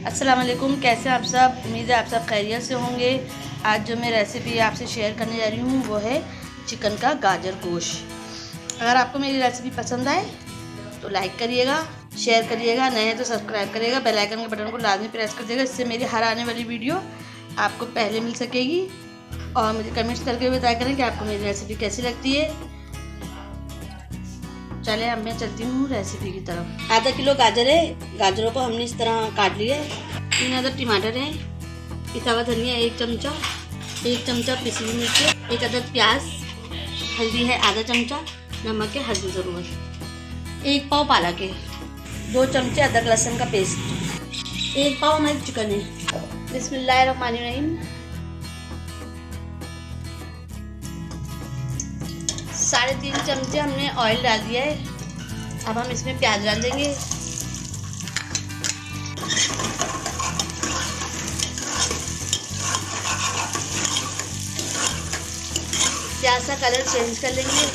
अस्सलाम वालेकुम, कैसे आप सब। उम्मीद है आप सब खैरियत से होंगे। आज जो मैं रेसिपी आपसे शेयर करने जा रही हूँ वो है चिकन का गाजर गोश्त। अगर आपको मेरी रेसिपी पसंद आए तो लाइक करिएगा, शेयर करिएगा, नए हैं तो सब्सक्राइब करिएगा, बेल आइकन के बटन को लाजमी प्रेस कर दिएगा। इससे मेरी हर आने वाली वीडियो आपको पहले मिल सकेगी। और मुझे कमेंट्स करके बताया करें कि आपको मेरी रेसिपी कैसी लगती है। चले अब मैं चलती हूँ रेसिपी की तरफ। आधा किलो गाजर है, गाजरों को हमने इस तरह काट लिया है। 3 अदद टमाटर है, पिसा हुआ धनिया 1 चमचा, 1 चमचा पिसी हुई मिर्च, 1 अदद प्याज, हल्दी है आधा चमचा, नमक है हल्दी ज़रूरत, 1 पाव पालक है, 2 चमचे अदरक लहसुन का पेस्ट, 1 पाव हमारी चिकन है। बिस्मिल्लाहिर्रहमानिर्रहीम। 3.5 चमचे हमने ऑयल डाल दिया है। अब हम इसमें प्याज डाल देंगे। प्याज का कलर चेंज कर लेंगे।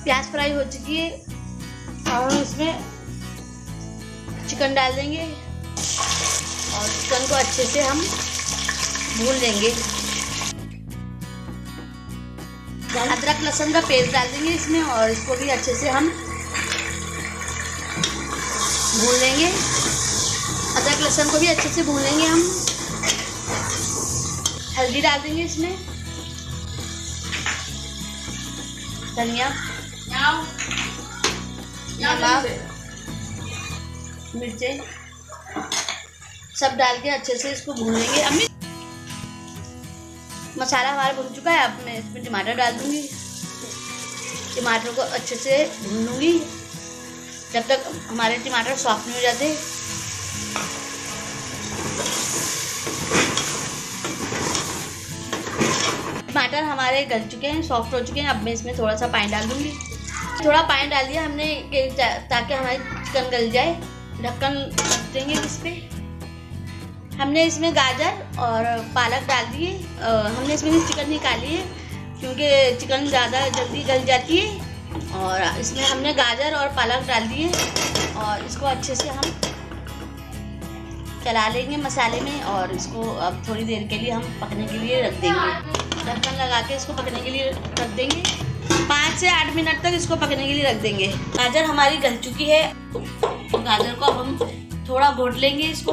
प्याज फ्राई हो चुकी है। अब हम इसमें चिकन डाल देंगे और चिकन को अच्छे से हम भून लेंगे। अदरक लहसुन का पेस्ट डाल देंगे इसमें और इसको भी अच्छे से हम भून लेंगे। अदरक लहसुन को भी अच्छे से भून लेंगे हम। हल्दी डाल देंगे इसमें, धनिया, नमक, मिर्चें सब डाल के अच्छे से इसको भून लेंगे। अब मसाला हमारा भुन चुका है। अब मैं इसमें टमाटर डाल दूंगी। टमाटर को अच्छे से भून लूँगी जब तक हमारे टमाटर सॉफ्ट नहीं हो जाते। टमाटर हमारे गल चुके हैं, सॉफ्ट हो चुके हैं। अब मैं इसमें थोड़ा सा पानी डाल दूंगी। थोड़ा पानी डाल दिया हमने ताकि हमारी चिकन गल जाए। ढक्कन रख देंगे इस पर। हमने इसमें गाजर और पालक डाल दिए। हमने इसमें चिकन निकाली है क्योंकि चिकन ज़्यादा जल्दी गल जाती है। और इसमें हमने गाजर और पालक डाल दिए और इसको अच्छे से हम चला लेंगे मसाले में। और इसको अब थोड़ी देर के लिए हम पकने के लिए रख देंगे। ढक्कन लगा के इसको पकने के लिए रख देंगे। 5 से 8 मिनट तक इसको पकने के लिए रख देंगे। गाजर हमारी गल चुकी है। गाजर को अब हम थोड़ा घोट लेंगे इसको।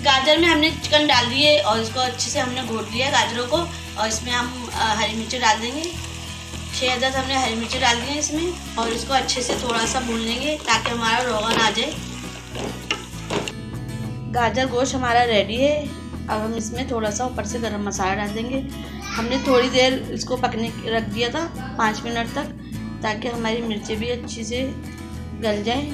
गाजर में हमने चिकन डाल दिए और इसको अच्छे से हमने घोट लिया गाजरों को। और इसमें हम हरी मिर्ची डाल देंगे। 6 अदद हमने हरी मिर्ची डाल दी है इसमें। और इसको अच्छे से थोड़ा सा भून लेंगे ताकि हमारा रोगन आ जाए। गाजर गोश्त हमारा रेडी है। अब हम इसमें थोड़ा सा ऊपर से गरम मसाला डाल देंगे। हमने थोड़ी देर इसको पकने रख दिया था, 5 मिनट तक, ताकि हमारी मिर्चें भी अच्छी से गल जाए।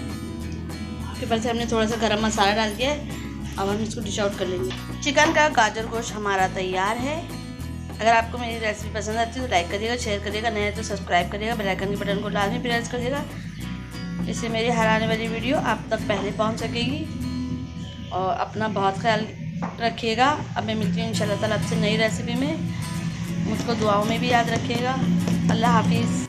ऊपर से हमने थोड़ा सा गरम मसाला डाल दिया है। अब हम इसको डिश आउट कर लेंगे। चिकन का गाजर गोश्त हमारा तैयार है। अगर आपको मेरी रेसिपी पसंद आती है तो लाइक करिएगा, शेयर करिएगा, नए तो सब्सक्राइब करिएगा, बेल आइकन के बटन को लाजमी प्रेस करिएगा। इससे मेरी हर आने वाली वीडियो आप तक पहले पहुंच सकेगी। और अपना बहुत ख्याल रखिएगा। अब मैं मिलती हूँ इंशाल्लाह ताला आपसे नई रेसिपी में। मुझको दुआओं में भी याद रखिएगा। अल्लाह हाफिज़।